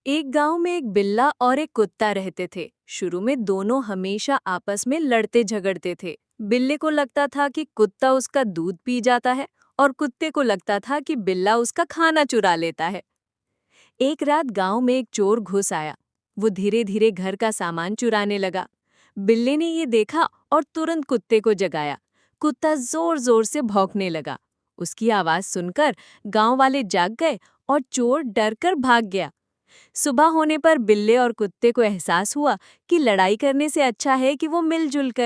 एक गांव में एक बिल्ला और एक कुत्ता रहते थे। शुरू में दोनों हमेशा आपस में लड़ते झगड़ते थे। बिल्ले को लगता था कि कुत्ता उसका दूध पी जाता है और कुत्ते को लगता था कि बिल्ला उसका खाना चुरा लेता है। एक रात गांव में एक चोर घुस आया। वो धीरे धीरे घर का सामान चुराने लगा। बिल्ले ने ये देखा और तुरंत कुत्ते को जगाया। कुत्ता जोर जोर से भौंकने लगा। उसकी आवाज सुनकर गांव वाले जाग गए और चोर डरकर भाग गया। सुबह होने पर बिल्ले और कुत्ते को एहसास हुआ कि लड़ाई करने से अच्छा है कि वो मिलजुल कर